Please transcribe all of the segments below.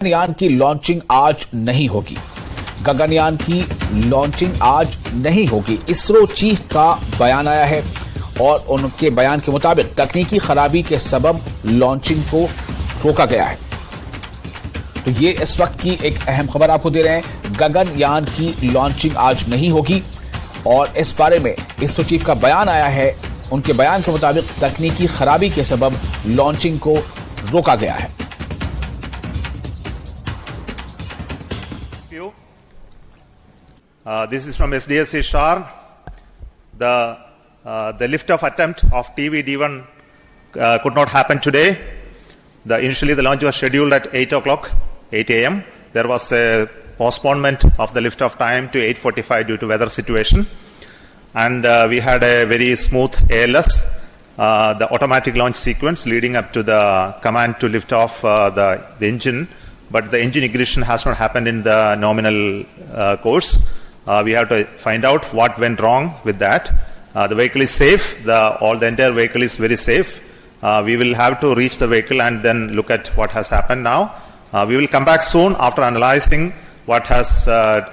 गगनयान की लॉन्चिंग आज नहीं होगी। गगनयान की लॉन्चिंग आज नहीं होगी, इसरो चीफ का बयान आया है और उनके बयान के मुताबिक तकनीकी खराबी के सबब लॉन्चिंग को रोका गया है। तो ये इस वक्त की एक अहम खबर आपको दे रहे हैं। गगनयान की लॉन्चिंग आज नहीं होगी और इस बारे में इसरो चीफ का बयान आया है। उनके बयान के मुताबिक तकनीकी खराबी के सबब लॉन्चिंग को रोका गया है। This is from SDSC SHAR. The lift-off attempt of TVD-1 could not happen today. Initially, the launch was scheduled at 8 o'clock, 8 a.m. There was a postponement of the lift-off time to 8:45 due to weather situation. And we had a very smooth ALS, the automatic launch sequence leading up to the command to lift off the engine. But the engine ignition has not happened in the nominal course. We have to find out what went wrong with that. The vehicle is safe. The entire vehicle is very safe. We will have to reach the vehicle and then look at what has happened now. We will come back soon after analyzing what has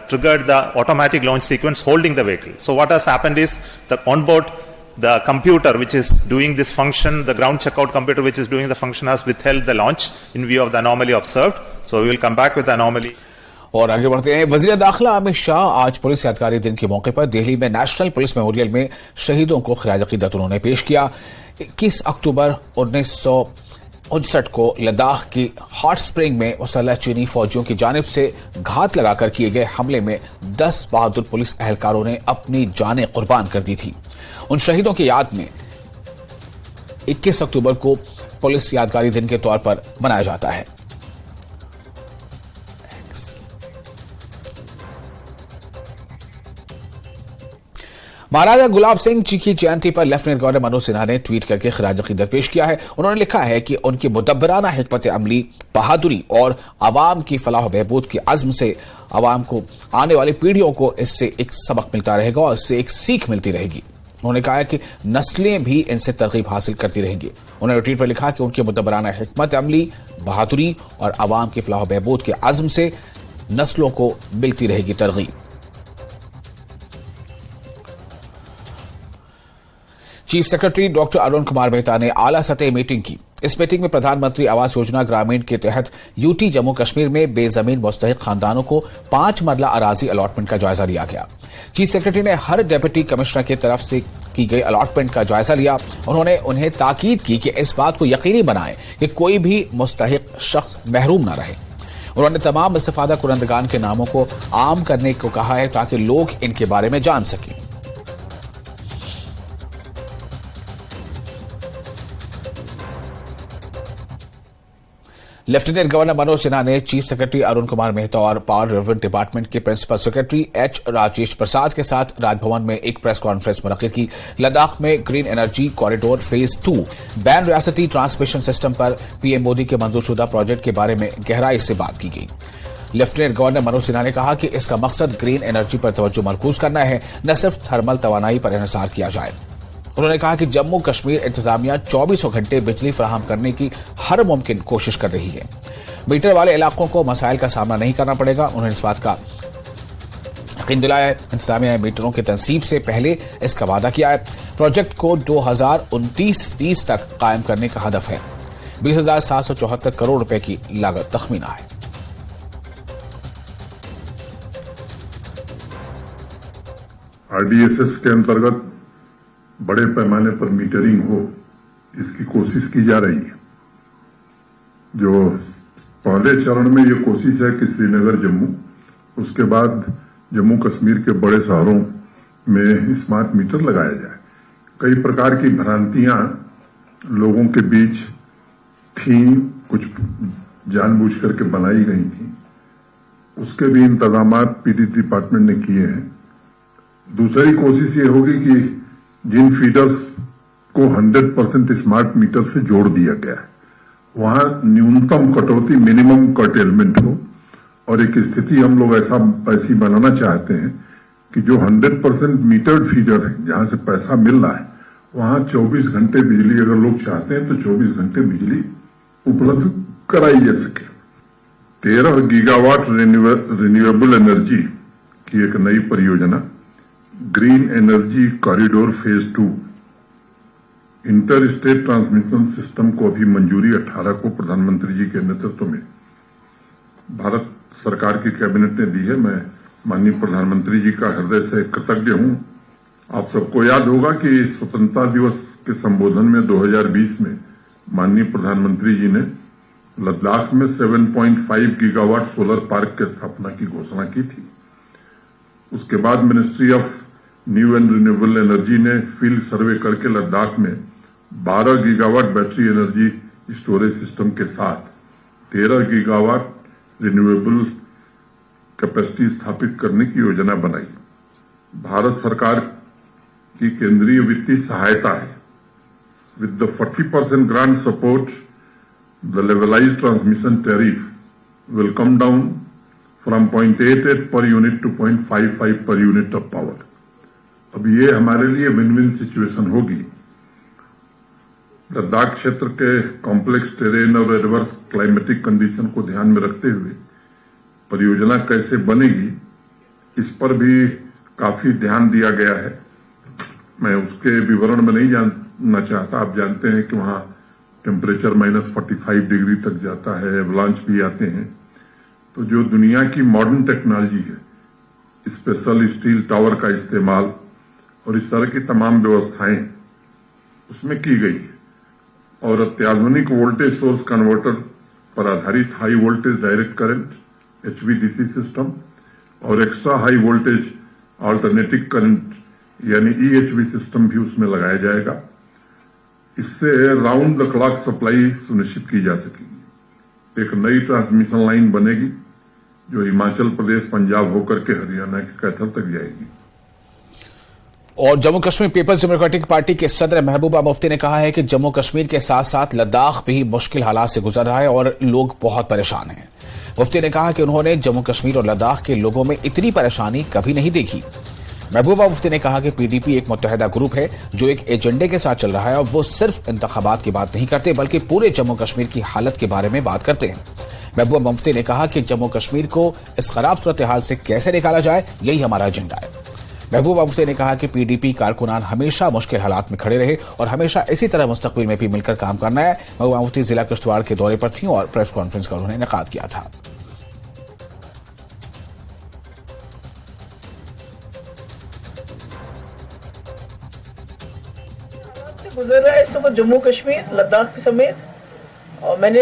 triggered the automatic launch sequence holding the vehicle. So what has happened is the onboard, the computer which is doing this function, the ground checkout computer which is doing the function has withheld the launch in view of the anomaly observed. So we will come back with the anomaly. और आगे बढ़ते हैं। वजीर दाखिला अमित शाह आज police यादगारी दिन के मौके पर दिल्ली में नेशनल पुलिस मेमोरियल में शहीदों को खिराज अकीदत उन्होंने पेश किया। 21 अक्टूबर 1959 को लद्दाख की हॉट स्प्रिंग में मुसल्लह चीनी फौजियों की जानिब से घात लगाकर किए गए हमले में 10 बहादुर पुलिस एहलकारों ने अपनी जानें कुर्बान कर दी थी। उन शहीदों की याद में 21 अक्टूबर को पुलिस यादगारी दिन के तौर पर मनाया जाता है। महाराजा गुलाब सिंह जी की जयंती पर लेफ्टिनेंट गवर्नर मनोज सिन्हा ने ट्वीट करके खिराज अकीदत पेश किया है। उन्होंने लिखा है कि उनकी मुदब्बराना हिकमत अमली, बहादुरी और आवाम की फलाह बहबूद के अज़्म से आवाम को आने वाली पीढ़ियों को इससे एक सबक मिलता रहेगा और इससे एक सीख मिलती रहेगी। उन्होंने कहा है कि नस्लें भी इनसे तरगीब हासिल करती रहेंगी। उन्होंने ट्वीट पर लिखा कि उनकी मुदब्बराना हिकमत अमली, बहादुरी और आवाम की फलाह बहबूद के अज़्म से नस्लों को मिलती रहेगी तरगीब। Chief secretary doctor Arun Kumar Mehta ने आला सतह मीटिंग की। इस मीटिंग में प्रधानमंत्री आवास योजना ग्रामीण के तहत यूटी जम्मू कश्मीर में बेजमीन मुस्तहिक खानदानों को 5 मरला अराजी अलॉटमेंट का जायजा लिया गया। चीफ सेक्रेटरी ने हर डिप्टी कमिश्नर की तरफ से की गई अलॉटमेंट का जायजा लिया। उन्होंने उन्हें ताकीद की कि इस बात को यकीनी बनाएं कि कोई भी मुस्तहिक शख्स महरूम न रहे। उन्होंने तमाम इस्तिफादा कुरंदगान के नामों को आम करने को कहा है ताकि लोग इनके बारे में जान सकें। लेफ्टिनेंट गवर्नर मनोज सिन्हा ने चीफ सेक्रेटरी अरुण कुमार मेहता और पावर डेवलपमेंट डिपार्टमेंट के प्रिंसिपल सेक्रेटरी एच राजेश प्रसाद के साथ राजभवन में एक प्रेस कॉन्फ्रेंस मुनक्किद की। लद्दाख में green energy corridor phase 2 ban रियासती ट्रांसमिशन सिस्टम पर पीएम मोदी के मंजूरशुदा प्रोजेक्ट के बारे में गहराई से बात की गई। लेफ्टिनेंट गवर्नर मनोज सिन्हा ने कहा कि इसका मकसद ग्रीन एनर्जी पर तवज्जो मरकूज करना है, न सिर्फ थर्मल तवानाई पर इन्हिसार किया जाए। उन्होंने कहा कि जम्मू कश्मीर इंतजामिया 24 घंटे बिजली फराहम करने की हर मुमकिन कोशिश कर रही है। मीटर वाले इलाकों को मसाइल का सामना नहीं करना पड़ेगा। उन्होंने इस बात का यकीन दिलाया। इंतजामिया ने मीटरों की तनसीब से पहले इसका वादा किया है। प्रोजेक्ट को 2029-30 तक कायम करने का हदफ है। 20,774 करोड़ रुपए की लागत तखमीना है। RDSS के अंतर्गत बड़े पैमाने पर मीटरिंग हो, इसकी कोशिश की जा रही है। जो पहले चरण में ये कोशिश है कि श्रीनगर जम्मू, उसके बाद जम्मू कश्मीर के बड़े शहरों में स्मार्ट मीटर लगाया जाए। कई प्रकार की भ्रांतियां लोगों के बीच थी, कुछ जानबूझ करके बनाई गई थी। उसके भी इंतजामात पीडी डिपार्टमेंट ने किए हैं। दूसरी कोशिश ये होगी कि जिन फीडर्स को 100% स्मार्ट मीटर से जोड़ दिया गया है, वहां न्यूनतम कटौती, मिनिमम कर्टेलमेंट हो। और एक स्थिति हम लोग ऐसी बनाना चाहते हैं कि जो 100% मीटर्ड फीडर है, जहां से पैसा मिल रहा है, वहां 24 घंटे बिजली, अगर लोग चाहते हैं तो 24 घंटे बिजली उपलब्ध कराई जा सके। 13 गीगावाट रिन्यूएबल एनर्जी की एक नई परियोजना green energy corridor phase 2 inter state transmission system को अभी मंजूरी 18 को प्रधानमंत्री जी के नेतृत्व में भारत सरकार की कैबिनेट ने दी है। मैं माननीय प्रधानमंत्री जी का हृदय से कृतज्ञ हूं। आप सबको याद होगा कि स्वतंत्रता दिवस के संबोधन में 2020 में माननीय प्रधानमंत्री जी ने लद्दाख में 7.5 गीगावाट सोलर पार्क की स्थापना की घोषणा की थी। उसके बाद ministry of new and renewable energy ने फील्ड सर्वे करके लद्दाख में 12 gigawatt battery energy storage system के साथ 13 गीगावाट रिन्यूएबल कैपेसिटी स्थापित करने की योजना बनाई। भारत सरकार की केंद्रीय वित्तीय सहायता है। With the 40% grant support, the levelised transmission tariff will come down from 0.88 per unit to 0.55 per unit of power. अब ये हमारे लिए विन विन सिचुएशन होगी। लद्दाख क्षेत्र के कॉम्प्लेक्स टेरेन और एडवर्स क्लाइमेटिक कंडीशन को ध्यान में रखते हुए परियोजना कैसे बनेगी, इस पर भी काफी ध्यान दिया गया है। मैं उसके विवरण में नहीं जानना चाहता। आप जानते हैं कि वहां टेम्परेचर -45 डिग्री तक जाता है, एवलांच भी आते हैं। तो जो दुनिया की मॉडर्न टेक्नोलॉजी है, स्पेशल स्टील टावर का इस्तेमाल और इस तरह की तमाम व्यवस्थाएं उसमें की गई है और अत्याधुनिक वोल्टेज सोर्स कन्वर्टर पर आधारित high voltage direct current HVDC system और extra high voltage alternative current यानी EHV सिस्टम भी उसमें लगाया जाएगा। इससे राउंड द क्लॉक सप्लाई सुनिश्चित की जा सकेगी। एक नई ट्रांसमिशन लाइन बनेगी जो हिमाचल प्रदेश, पंजाब होकर के हरियाणा के कैथल तक जाएगी। और Jammu Kashmir Peoples Democratic Party के सदर महबूबा मुफ्ती ने कहा है कि जम्मू कश्मीर के साथ साथ लद्दाख भी मुश्किल हालात से गुजर रहा है और लोग बहुत परेशान हैं। मुफ्ती ने कहा कि उन्होंने जम्मू कश्मीर और लद्दाख के लोगों में इतनी परेशानी कभी नहीं देखी। महबूबा मुफ्ती ने कहा कि PDP एक मुत्तहिदा ग्रुप है जो एक एजेंडे के साथ चल रहा है और वो सिर्फ इंतखाबात की बात नहीं करते बल्कि पूरे जम्मू कश्मीर की हालत के बारे में बात करते हैं। महबूबा मुफ्ती ने कहा कि जम्मू कश्मीर को इस खराब सूरत हाल से कैसे निकाला जाए, यही हमारा एजेंडा है। महबूबा मुफ्ती ने कहा कि PDP कारकुनान हमेशा मुश्किल हालात में खड़े रहे और हमेशा इसी तरह मुस्तकबिल में भी मिलकर काम करना है। महबूबा मुफ्ती जिला किश्तवाड़ के दौरे पर थी और प्रेस कॉन्फ्रेंस का उन्होंने इनेकाद किया था। गुजर रहा है इस वक्त जम्मू कश्मीर, लद्दाख समेत। और मैंने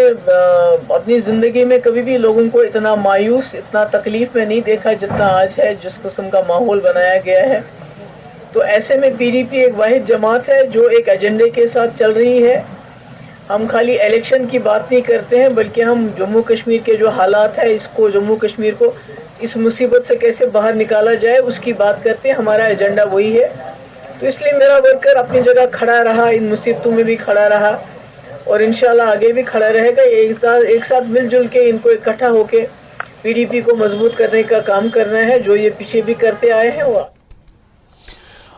अपनी जिंदगी में कभी भी लोगों को इतना मायूस, इतना तकलीफ में नहीं देखा जितना आज है, जिस किस्म का माहौल बनाया गया है। तो ऐसे में PDP एक वाहिद जमात है जो एक एजेंडे के साथ चल रही है। हम खाली इलेक्शन की बात नहीं करते हैं बल्कि हम जम्मू कश्मीर के जो हालात है, इसको जम्मू कश्मीर को इस मुसीबत से कैसे बाहर निकाला जाए उसकी बात करते हैं। हमारा एजेंडा वही है। तो इसलिए मेरा वर्कर अपनी जगह खड़ा रहा, इन मुसीबतों में भी खड़ा रहा और इंशाल्लाह आगे भी खड़ा रहेगा। एक साथ मिलजुल के इनको इकट्ठा होके PDP को मजबूत करने का काम करना है, जो ये पीछे भी करते आए हैं। वो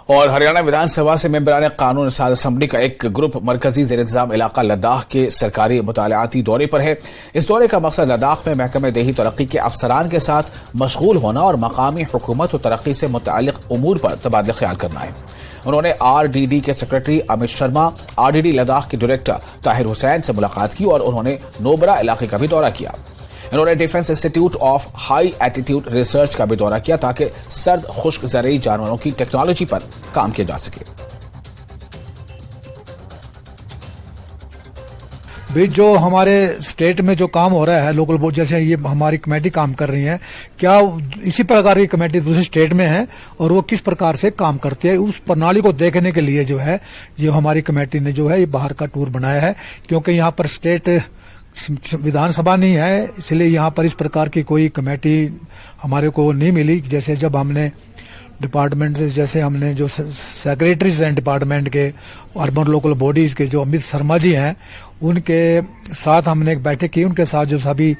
और हरियाणा विधानसभा से मेंबरान कानून साज असेंबली का एक ग्रुप मरकजी ज़ेर-इंतज़ाम इलाका लद्दाख के सरकारी मुतालियाती दौरे पर है। इस दौरे का मकसद लद्दाख में महकमे देही तरक्की के अफसरान के साथ मशगूल होना और मकामी हुकूमत और तरक्की से मुतअल्लिक़ उमूर पर तबादला ख्याल करना है। उन्होंने RDD के सेक्रेटरी अमित शर्मा, RDD लद्दाख के डायरेक्टर ताहिर हुसैन से मुलाकात की और उन्होंने नोबरा इलाके का भी दौरा किया। इन्होंने defence institute of high attitude research का भी दौरा किया ताकि सर्द खुश्क ज़रई जानवरों की टेक्नोलॉजी पर काम किया जा सके। भी जो हमारे स्टेट में जो काम हो रहा है लोकल बोर्ड, जैसे ये हमारी कमेटी काम कर रही है, क्या इसी प्रकार की कमेटी दूसरे स्टेट में है और वो किस प्रकार से काम करती है, उस प्रणाली को देखने के लिए जो है ये हमारी कमेटी ने जो है ये बाहर का टूर बनाया है। क्योंकि यहाँ पर स्टेट विधानसभा नहीं है, इसलिए यहाँ पर इस प्रकार की कोई कमेटी हमारे को नहीं मिली। जैसे जब हमने डिपार्टमेंट से, जैसे हमने जो सेक्रेटरीज हैं डिपार्टमेंट के, अर्बन लोकल बॉडीज के जो अमित शर्मा जी हैं, उनके साथ हमने एक बैठक की। उनके साथ जो सभी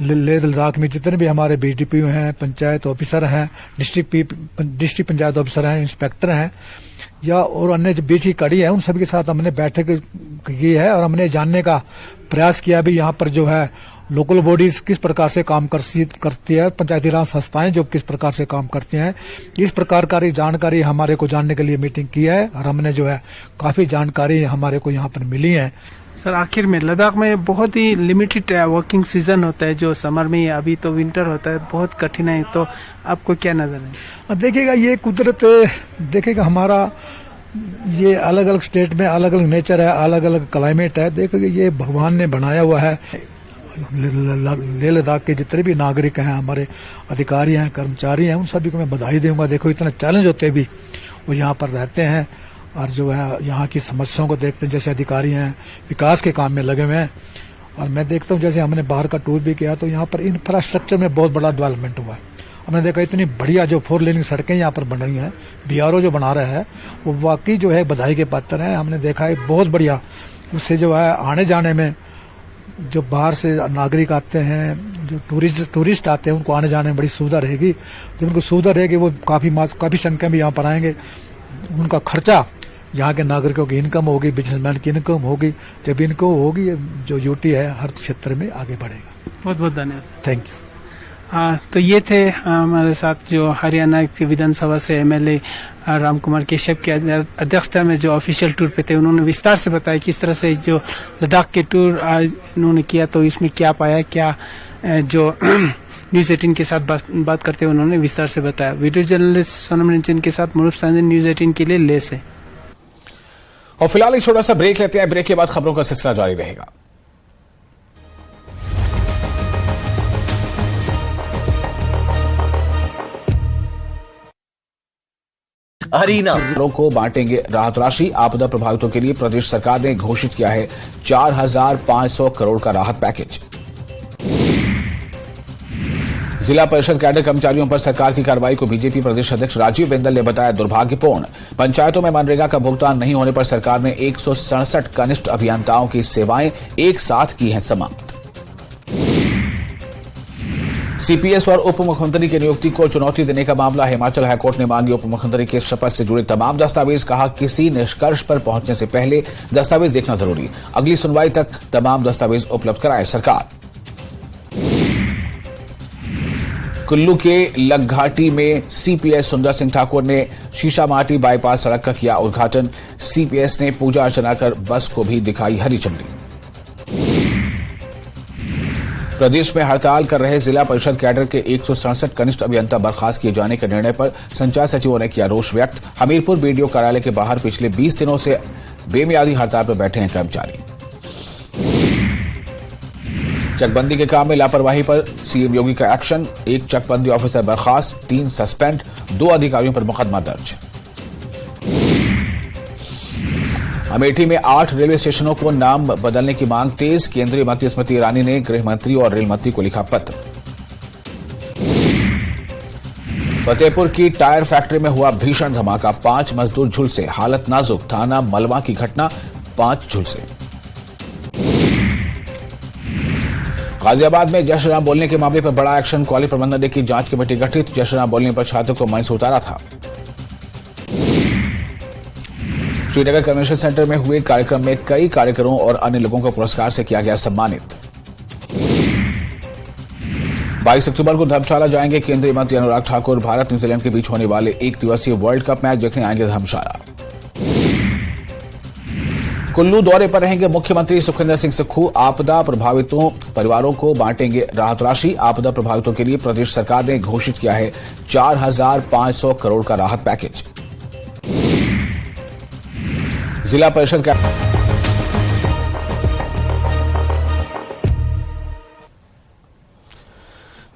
लेह लद्दाख में जितने भी हमारे BDP हैं, पंचायत ऑफिसर हैं, डिस्ट्रिक्ट पंचायत ऑफिसर हैं, इंस्पेक्टर हैं या और अन्य जो बीच की कड़ी है, उन सभी के साथ हमने बैठक की है और हमने जानने का प्रयास किया भी यहाँ पर जो है लोकल बॉडीज किस प्रकार से काम करती है, पंचायती राज संस्थाएं जो किस प्रकार से काम करती हैं, इस प्रकार की जानकारी हमारे को जानने के लिए मीटिंग की है और हमने जो है काफी जानकारी हमारे को यहाँ पर मिली है। सर आखिर में लद्दाख में बहुत ही लिमिटेड वर्किंग सीजन होता है जो समर में, अभी तो विंटर होता है, बहुत कठिन है, तो आपको क्या नजर है? देखिएगा ये कुदरत, देखिएगा हमारा ये अलग अलग स्टेट में अलग अलग नेचर है, अलग अलग क्लाइमेट है। देखिए ये भगवान ने बनाया हुआ है। लेह लद्दाख के जितने भी नागरिक हैं, हमारे अधिकारी हैं, कर्मचारी हैं, उन सभी को मैं बधाई दूंगा। देखो इतना चैलेंज होते भी वो यहाँ पर रहते हैं और जो है यहाँ की समस्याओं को देखते हैं। जैसे अधिकारी हैं विकास के काम में लगे हुए हैं और मैं देखता हूँ जैसे हमने बाहर का टूर भी किया तो यहाँ पर इंफ्रास्ट्रक्चर में बहुत बड़ा डेवलपमेंट हुआ है। हमने देखा इतनी बढ़िया जो 4 लेनिंग सड़कें यहाँ पर बन रही हैं, BRO जो बना रहा है वो वाकई जो है बधाई के पात्र है। हमने देखा है बहुत बढ़िया, उससे जो है आने जाने में जो बाहर से नागरिक आते हैं, जो टूरिस्ट आते हैं, उनको आने जाने में बड़ी सुविधा रहेगी। जब उनको सुविधा रहेगी वो काफ़ी संख्या में यहाँ पर आएंगे। उनका खर्चा, यहाँ के नागरिकों की इनकम होगी, बिजनेसमैन की इनकम होगी। जब इनको होगी जो यूटी है हर क्षेत्र में आगे बढ़ेगा। बहुत बहुत धन्यवाद। Thank you. तो ये थे हमारे साथ जो हरियाणा की विधानसभा से MLA राम कुमार केशव की अध्यक्षता में जो ऑफिशियल टूर पे थे। उन्होंने विस्तार से बताया किस तरह से जो लद्दाख के टूर आज उन्होंने किया तो इसमें क्या पाया, क्या जो न्यूज 18 के साथ बात करते हुए उन्होंने विस्तार से बताया। वीडियो जर्नलिस्ट सोनम रंजन के साथ मुरुफ सांजन, न्यूज 18 के लिए लेह से। और फिलहाल एक छोटा सा ब्रेक लेते हैं। ब्रेक के बाद खबरों का सिलसिला जारी रहेगा। अरीना को बांटेंगे राहत राशि। आपदा प्रभावितों के लिए प्रदेश सरकार ने घोषित किया है 4,500 करोड़ का राहत पैकेज। जिला परिषद कैडर कर्मचारियों पर सरकार की कार्रवाई को बीजेपी प्रदेश अध्यक्ष राजीव बिंदल ने बताया दुर्भाग्यपूर्ण। पंचायतों में मनरेगा का भुगतान नहीं होने पर सरकार ने 167 कनिष्ठ अभियंताओं की सेवाएं एक साथ की हैं समाप्त। CPS और उप मुख्यमंत्री की नियुक्ति को चुनौती देने का मामला, हिमाचल हाईकोर्ट ने मांगी उप मुख्यमंत्री के शपथ से जुड़े तमाम दस्तावेज। कहा किसी निष्कर्ष पर पहुंचने से पहले दस्तावेज देखना जरूरी, अगली सुनवाई तक तमाम दस्तावेज उपलब्ध कराए सरकार। कुल्लू के लगघाटी में CPS सुंदर सिंह ठाकुर ने शीशामाटी बाईपास सड़क का किया उद्घाटन। CPS ने पूजा अर्चना कर बस को भी दिखाई हरी झंडी। प्रदेश में हड़ताल कर रहे जिला परिषद कैडर के 167 कनिष्ठ अभियंता बर्खास्त किए जाने के निर्णय पर संचार सचिवों ने किया रोष व्यक्त। हमीरपुर BDO कार्यालय के बाहर पिछले 20 दिनों से बेमियादी हड़ताल पर बैठे हैं कर्मचारी। चकबंदी के काम में लापरवाही पर CM योगी का एक्शन, 1 चकबंदी ऑफिसर बर्खास्त, 3 सस्पेंड, 2 अधिकारियों पर मुकदमा दर्ज। अमेठी में 8 रेलवे स्टेशनों को नाम बदलने की मांग तेज। केंद्रीय मंत्री स्मृति ईरानी ने गृह मंत्री और रेल मंत्री को लिखा पत्र। फतेहपुर की टायर फैक्ट्री में हुआ भीषण धमाका, 5 मजदूर झुलसे, हालत नाजुक। थाना मलवा की घटना, 5 झुलसे। गाजियाबाद में जय श्री राम बोलने के मामले पर बड़ा एक्शन, कॉलेज प्रबंधन ने की जांच कमेटी गठित। जय श्री राम बोलने पर छात्रों को मंच से उतारा था। श्रीनगर कन्वेंशन सेंटर में हुए कार्यक्रम में कई कार्यकरों और अन्य लोगों को पुरस्कार से किया गया सम्मानित। 22 अक्टूबर को धर्मशाला जाएंगे केंद्रीय मंत्री अनुराग ठाकुर। भारत न्यूजीलैंड के बीच होने वाले 1 दिवसीय वर्ल्ड कप मैच देखने आएंगे धर्मशाला। कुल्लू दौरे पर रहेंगे मुख्यमंत्री सुखविंदर सिंह सुक्खू। आपदा प्रभावितों परिवारों को बांटेंगे राहत राशि। आपदा प्रभावितों के लिए प्रदेश सरकार ने घोषित किया है 4,500 करोड़ का राहत पैकेज। जिला परिषद का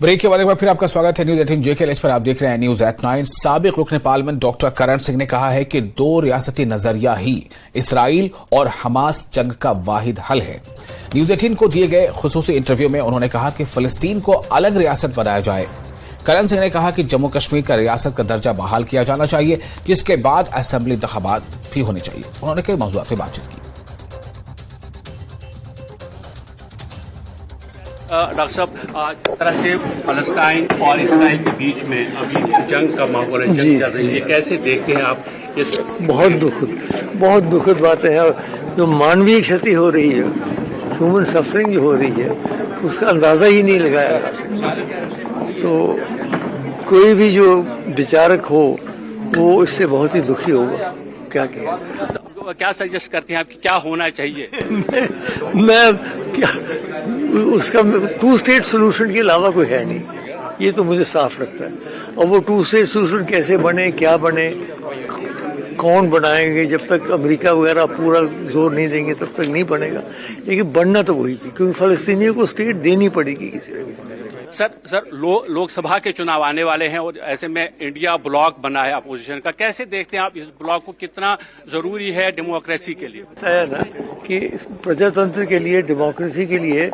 ब्रेक के बाद एक बार फिर आपका स्वागत है न्यूज 18 JKLH पर। आप देख रहे हैं न्यूज एट 9। साबिक रुकने पार्लियामेंट डॉक्टर करण सिंह ने कहा है कि 2 रियासती नजरिया ही इसराइल और हमास जंग का वाहिद हल है। न्यूज 18 को दिए गए खुसूसी इंटरव्यू में उन्होंने कहा कि फिलिस्तीन को अलग रियासत बनाया जाए। करण सिंह ने कहा कि जम्मू कश्मीर का रियासत का दर्जा बहाल किया जाना चाहिए, जिसके बाद असेंबली इंतखाबात भी होने चाहिए। उन्होंने कई मौजूद पर बातचीत की। डॉक्टर साहब, आज तरह से फलस्तीन और इसराइल के बीच में अभी जंग का माहौल है, जंग चल रही है, कैसे देखते हैं आप इस? बहुत दुखद बात है। जो मानवीय क्षति हो रही है, ह्यूमन सफरिंग जो हो रही है, उसका अंदाजा ही नहीं लगाया जा सकता। तो कोई भी जो विचारक हो वो इससे बहुत ही दुखी होगा। क्या कहें? तो क्या सजेस्ट करते हैं आपकी क्या होना चाहिए? मैं क्या उसका 2 स्टेट सोल्यूशन के अलावा कोई है नहीं, ये तो मुझे साफ लगता है। और वो 2 स्टेट सोल्यूशन कैसे बने, क्या बने, कौन बनाएंगे, जब तक अमेरिका वगैरह पूरा जोर नहीं देंगे तब तक नहीं बनेगा। लेकिन बनना तो वही थी, क्योंकि फलस्तीनियों को स्टेट देनी पड़ेगी किसी न किसी। सर लोकसभा के चुनाव आने वाले हैं और ऐसे में इंडिया ब्लॉक बना है अपोजिशन का, कैसे देखते हैं आप इस ब्लॉक को, कितना जरूरी है डेमोक्रेसी के लिए? बताया ना कि प्रजातंत्र के लिए, डेमोक्रेसी के लिए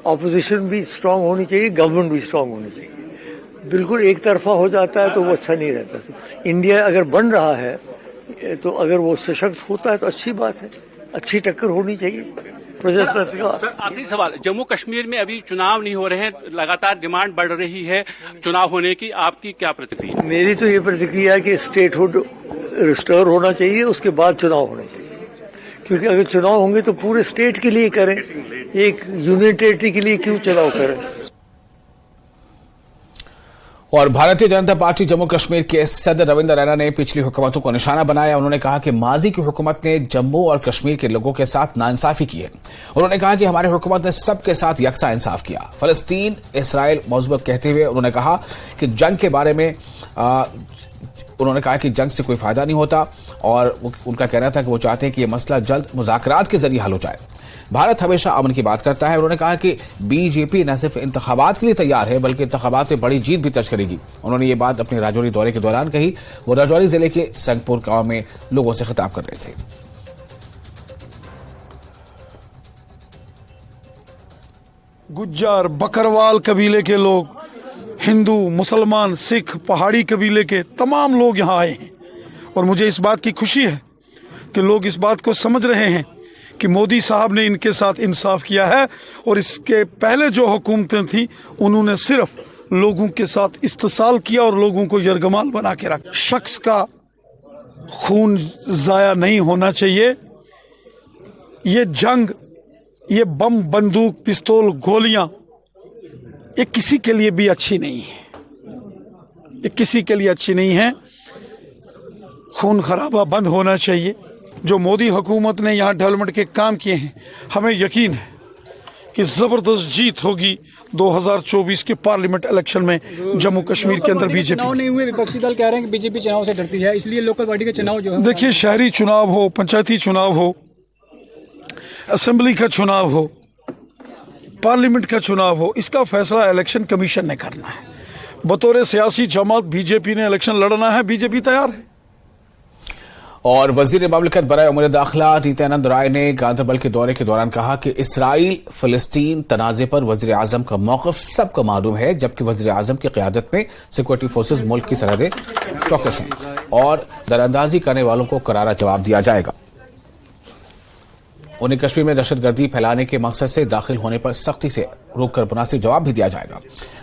ऑपोजिशन भी स्ट्रांग होनी चाहिए, गवर्नमेंट भी स्ट्रांग होनी चाहिए। बिल्कुल एक तरफा हो जाता है तो वो अच्छा नहीं रहता। तो इंडिया अगर बन रहा है तो अगर वो सशक्त होता है तो अच्छी बात है, अच्छी टक्कर होनी चाहिए प्रजातंत्र का। सर आखिरी सवाल, जम्मू कश्मीर में अभी चुनाव नहीं हो रहे हैं, लगातार डिमांड बढ़ रही है चुनाव होने की, आपकी क्या प्रतिक्रिया? मेरी तो ये प्रतिक्रिया है कि स्टेटहुड रिस्टोर होना चाहिए, उसके बाद चुनाव होने चाहिए। क्योंकि अगर चुनाव होंगे तो पूरे स्टेट के लिए करें, एक यूनियन टेरिटरी के लिए क्यों चुनाव करें? और भारतीय जनता पार्टी जम्मू कश्मीर के सदर रविंद्र रैना ने पिछली हुकूमतों को निशाना बनाया। उन्होंने कहा कि माजी की हुकूमत ने जम्मू और कश्मीर के लोगों के साथ नाइंसाफी की है। उन्होंने कहा कि हमारी हुकूमत ने सबके साथ यकसा इंसाफ किया। फलस्तीन इसराइल मौजूद कहते हुए उन्होंने कहा कि जंग के बारे में उन्होंने कहा कि जंग से कोई फायदा नहीं होता और उनका कहना था कि वो चाहते हैं कि यह मसला जल्द मुज़ाकरात के जरिए हल हो जाए। भारत हमेशा अमन की बात करता है। उन्होंने कहा कि बीजेपी न सिर्फ इंतखाबात के लिए तैयार है बल्कि इंतखाबात में बड़ी जीत भी दर्ज करेगी। उन्होंने ये बात अपने राजौरी दौरे के दौरान कही। वो राजौरी जिले के संगपुर गांव में लोगों से खिताब कर रहे थे। गुज्जर बकरवाल कबीले के लोग, हिंदू, मुसलमान, सिख, पहाड़ी कबीले के तमाम लोग यहाँ आए हैं और मुझे इस बात की खुशी है कि लोग इस बात को समझ रहे हैं कि मोदी साहब ने इनके साथ इंसाफ किया है। और इसके पहले जो हुकूमतें थी उन्होंने सिर्फ लोगों के साथ इस्तेसाल किया और लोगों को यरगमाल बना के रखा। शख्स का खून जाया नहीं होना चाहिए। ये जंग, ये बम, बंदूक, पिस्तौल, गोलियां, ये किसी के लिए भी अच्छी नहीं है। ये किसी के लिए अच्छी नहीं है। खून खराबा बंद होना चाहिए। जो मोदी हुकूमत ने यहाँ डेवलपमेंट के काम किए हैं, हमें यकीन है कि जबरदस्त जीत होगी 2024 के पार्लियामेंट इलेक्शन में जम्मू कश्मीर के अंदर। बीजेपी चुनाव नहीं हुए, विपक्षी दल कह रहे हैं कि बीजेपी चुनाव से डरती है, इसलिए लोकल बॉडी के चुनाव जो है, देखिए, शहरी चुनाव हो, पंचायती चुनाव हो, असेंबली का चुनाव हो, पार्लियामेंट का चुनाव हो, इसका फैसला इलेक्शन कमीशन ने करना है। बतौर सियासी जमात बीजेपी ने इलेक्शन लड़ना है, बीजेपी तैयार है। और वजीर ममलिकत बराए उमूर दाखिला नित्यानंद राय ने गांधरबल के दौरे के दौरान कहा कि इसराइल फलस्तीन तनाजे पर वजीर आजम का मौकफ सबको मालूम है, जबकि वजीर आजम की क़यादत में सिक्योरिटी फोर्सेज मुल्क की सरहदें चौकस हैं और दरअंदाजी करने वालों को करारा जवाब दिया जाएगा। उन्हें कश्मीर में दहशतगर्दी फैलाने के मकसद से दाखिल होने पर सख्ती से रोककर मुनासिब जवाब भी दिया जाएगा।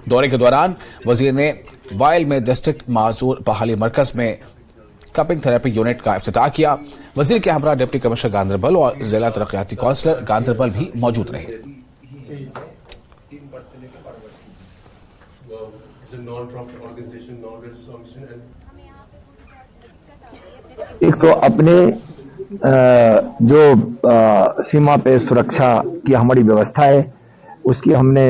दौरे के दौरान वजीर ने वाइल में डिस्ट्रिक्ट माजूर बहाली मरकज में कपिंग थेरेपी यूनिट का इफ्तिताह किया। वजीर के हमरा डिप्टी कमिश्नर गांधरबल और जिला तरक्याती काउंसलर गांधरबल भी मौजूद रहे। एक तो अपने जो सीमा पे सुरक्षा की हमारी व्यवस्था है उसकी हमने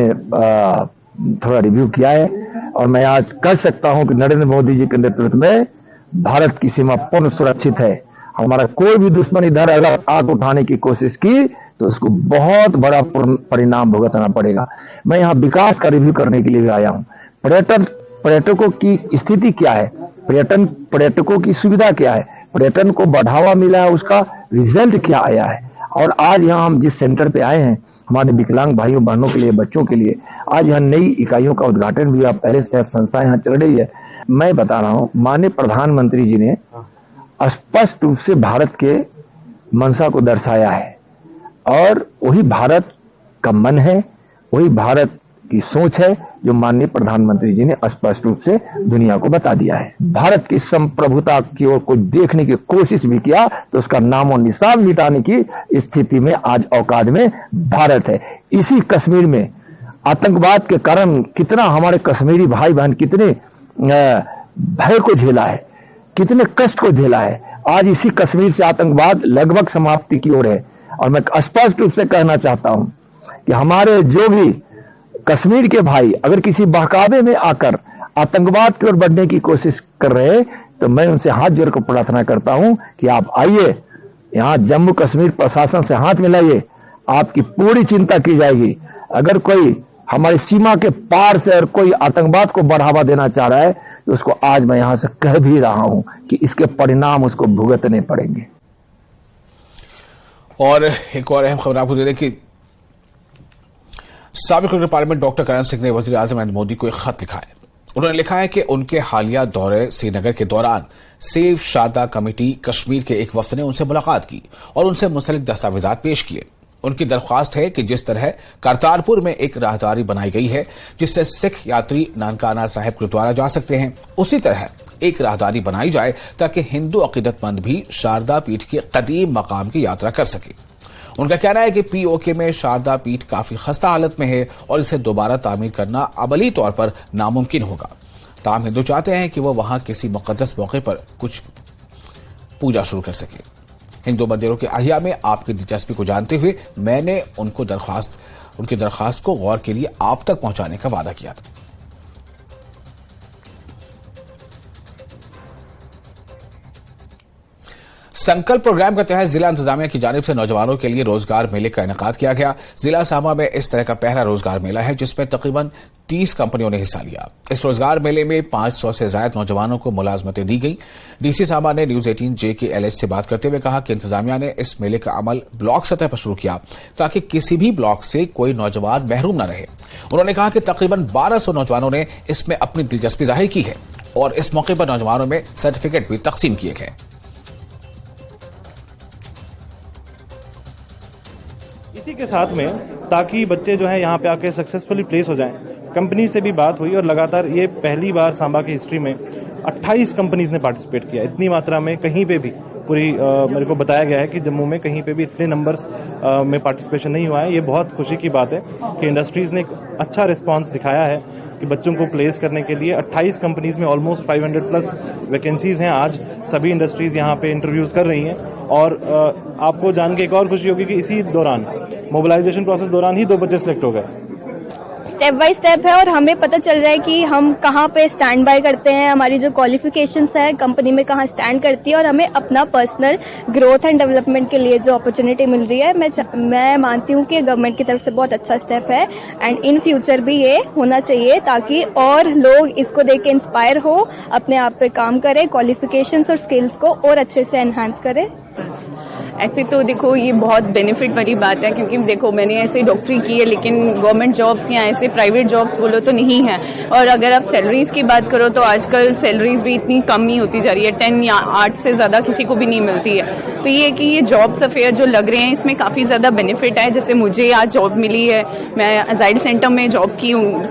थोड़ा रिव्यू किया है और मैं आज कह सकता हूं कि नरेंद्र मोदी जी के नेतृत्व में भारत की सीमा पूर्ण सुरक्षित है। हमारा कोई भी दुश्मन इधर अगर आग उठाने की कोशिश की तो उसको बहुत बड़ा परिणाम भुगतना पड़ेगा। मैं यहाँ विकास का रिव्यू करने के लिए भी आया हूँ। पर्यटकों की स्थिति क्या है, पर्यटकों की सुविधा क्या है, पर्यटन को बढ़ावा मिला है, उसका रिजल्ट क्या आया है। और आज यहाँ हम जिस सेंटर पे आए हैं हमारे विकलांग भाइयों बहनों के लिए, बच्चों के लिए, आज यहाँ नई इकाइयों का उद्घाटन भी हुआ। पहले से संस्था यहाँ चल रही है। मैं बता रहा हूँ, माननीय प्रधानमंत्री जी ने स्पष्ट रूप से भारत के मंशा को दर्शाया है और वही भारत का मन है, वही भारत की सोच है जो माननीय प्रधानमंत्री जी ने स्पष्ट रूप से दुनिया को बता दिया है। भारत की संप्रभुता की ओर कोई देखने की कोशिश भी किया तो उसका नामो निशान मिटाने की स्थिति में आज औकात में भारत है। इसी कश्मीर में आतंकवाद के कारण कितना हमारे कश्मीरी भाई बहन कितने भय को झेला है, कितने कष्ट को झेला है। आज इसी कश्मीर से आतंकवाद लगभग समाप्ति की ओर है और मैं स्पष्ट रूप से कहना चाहता हूं कि हमारे जो भी कश्मीर के भाई अगर किसी बहकावे में आकर आतंकवाद की ओर बढ़ने की कोशिश कर रहे हैं तो मैं उनसे हाथ जोड़कर प्रार्थना करता हूं कि आप आइए, यहां जम्मू कश्मीर प्रशासन से हाथ मिलाइए, आपकी पूरी चिंता की जाएगी। अगर कोई हमारी सीमा के पार से और कोई आतंकवाद को बढ़ावा देना चाह रहा है तो उसको आज मैं यहां से कह भी रहा हूं कि इसके परिणाम उसको भुगतने पड़ेंगे। और एक और अहम खबर आपको दे दें कि साबिक रकन पार्लियामेंट डॉक्टर करण सिंह ने वजीर आजम नरेंद्र मोदी को एक खत लिखा है। उन्होंने लिखा है कि उनके हालिया दौरे श्रीनगर के दौरान सेव शारदा कमेटी कश्मीर के एक वफ्द ने उनसे मुलाकात की और उनसे मुंसलिक दस्तावेजात पेश किए। उनकी दरख्वास्त है कि जिस तरह करतारपुर में एक राहदारी बनाई गई है जिससे सिख यात्री नानकाना साहिब गुरुद्वारा जा सकते हैं, उसी तरह एक राहदारी बनाई जाए ताकि हिंदू अकीदतमंद भी शारदा पीठ के कदीम मकाम की यात्रा कर सके। उनका कहना है कि पीओके में शारदा पीठ काफी खस्ता हालत में है और इसे दोबारा तामीर करना अमली तौर पर नामुमकिन होगा। ताम हिंदू चाहते हैं कि वह वहां किसी मुकद्दस मौके पर कुछ पूजा शुरू कर सके। हिंदू मंदिरों के अहिया में आपकी दिलचस्पी को जानते हुए मैंने उनकी दरख्वास्त को गौर के लिए आप तक पहुंचाने का वादा किया था। संकल्प प्रोग्राम के तहत जिला इंतजामिया की जानिब से नौजवानों के लिए रोजगार मेले का इनेकाद किया गया। जिला सामा में इस तरह का पहला रोजगार मेला है जिसमें तकरीबन 30 कंपनियों ने हिस्सा लिया। इस रोजगार मेले में 500 से ज्यादा नौजवानों को मुलाजमतें दी गई। डीसी सामा ने न्यूज 18 JKLH से बात करते हुए कहा कि इंतजामिया ने इस मेले का अमल ब्लॉक सतह पर शुरू किया ताकि किसी भी ब्लॉक से कोई नौजवान महरूम न रहे। उन्होंने कहा कि तकरीबन 1200 नौजवानों ने इसमें अपनी दिलचस्पी जाहिर की है और इस मौके पर नौजवानों में सर्टिफिकेट भी तकसीम किए गए। इसी के साथ में ताकि बच्चे जो है यहाँ पे आके सक्सेसफुली प्लेस हो जाएं, कंपनी से भी बात हुई और लगातार ये पहली बार सांबा की हिस्ट्री में 28 कंपनीज ने पार्टिसिपेट किया। इतनी मात्रा में कहीं पे भी पूरी मेरे को बताया गया है कि जम्मू में कहीं पे भी इतने नंबर्स में पार्टिसिपेशन नहीं हुआ है। ये बहुत खुशी की बात है कि इंडस्ट्रीज ने एक अच्छा रिस्पांस दिखाया है कि बच्चों को प्लेस करने के लिए 28 कंपनीज में ऑलमोस्ट 500 प्लस वैकेंसीज हैं। आज सभी इंडस्ट्रीज यहाँ पे इंटरव्यूज कर रही हैं और आपको जान के एक और खुशी होगी कि इसी दौरान मोबिलाइजेशन प्रोसेस दौरान ही 2 बच्चे सिलेक्ट हो गए। स्टेप बाय स्टेप है और हमें पता चल रहा है कि हम कहाँ पे स्टैंड बाय करते हैं, हमारी जो क्वालिफिकेशंस है कंपनी में कहाँ स्टैंड करती है और हमें अपना पर्सनल ग्रोथ एंड डेवलपमेंट के लिए जो अपॉर्चुनिटी मिल रही है मैं मानती हूँ कि गवर्नमेंट की तरफ से बहुत अच्छा स्टेप है एंड इन फ्यूचर भी ये होना चाहिए ताकि और लोग इसको देख के इंस्पायर हो, अपने आप पे काम करें, क्वालिफिकेशंस और स्किल्स को और अच्छे से एनहांस करें। ऐसे तो देखो ये बहुत बेनिफिट वाली बात है क्योंकि देखो मैंने ऐसे डॉक्टरी की है लेकिन गवर्नमेंट जॉब्स या ऐसे प्राइवेट जॉब्स बोलो तो नहीं है। और अगर आप सैलरीज की बात करो तो आजकल सैलरीज भी इतनी कम ही होती जा रही है, 10 या 8 से ज़्यादा किसी को भी नहीं मिलती है। तो ये कि ये जॉब्स अफेयर जो लग रहे हैं इसमें काफ़ी ज़्यादा बेनिफिट है। जैसे मुझे आज जॉब मिली है, मैं अजाइल सेंटर में जॉब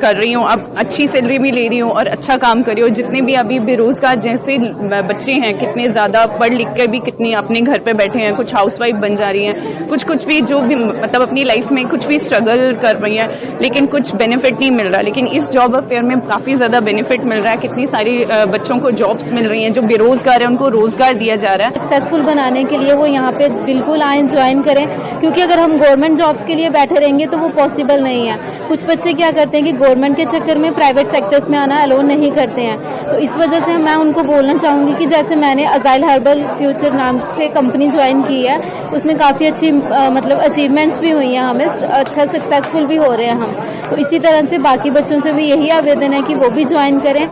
कर रही हूँ, अब अच्छी सैलरी भी ले रही हूँ और अच्छा काम कर रही हूँ। जितने भी अभी बेरोजगार जैसे बच्चे हैं कितने ज़्यादा पढ़ लिख कर भी कितने अपने घर पर बैठे हैं, कुछ हाउसवाइफ बन जा रही हैं, कुछ भी जो भी मतलब अपनी लाइफ में कुछ भी स्ट्रगल कर रही हैं लेकिन कुछ बेनिफिट नहीं मिल रहा। लेकिन इस जॉब अफेयर में काफ़ी ज़्यादा बेनिफिट मिल रहा है। कितनी सारी बच्चों को जॉब्स मिल रही हैं, जो बेरोजगार है उनको रोजगार दिया जा रहा है। सक्सेसफुल बनाने के लिए वो यहाँ पे बिल्कुल आए, ज्वाइन करें, क्योंकि अगर हम गवर्नमेंट जॉब्स के लिए बैठे रहेंगे तो वो पॉसिबल नहीं है। कुछ बच्चे क्या करते हैं कि गवर्नमेंट के चक्कर में प्राइवेट सेक्टर्स में आना अलाउ नहीं करते हैं। तो इस वजह से मैं उनको बोलना चाहूँगी कि जैसे मैंने अजाइल हर्बल फ्यूचर नाम से कंपनी ज्वाइन की है, उसमें काफ़ी अच्छी मतलब अचीवमेंट्स भी हुई हैं, हमें अच्छा सक्सेसफुल भी हो रहे हैं हम। तो इसी तरह से बाकी बच्चों से भी यही आवेदन है कि वो भी ज्वाइन करें।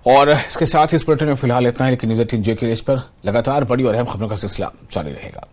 और इसके साथ ही इस बुलेटिन में फिलहाल इतना है, लेकिन न्यूज 18 JKLH पर लगातार बड़ी और अहम खबरों का सिलसिला जारी रहेगा।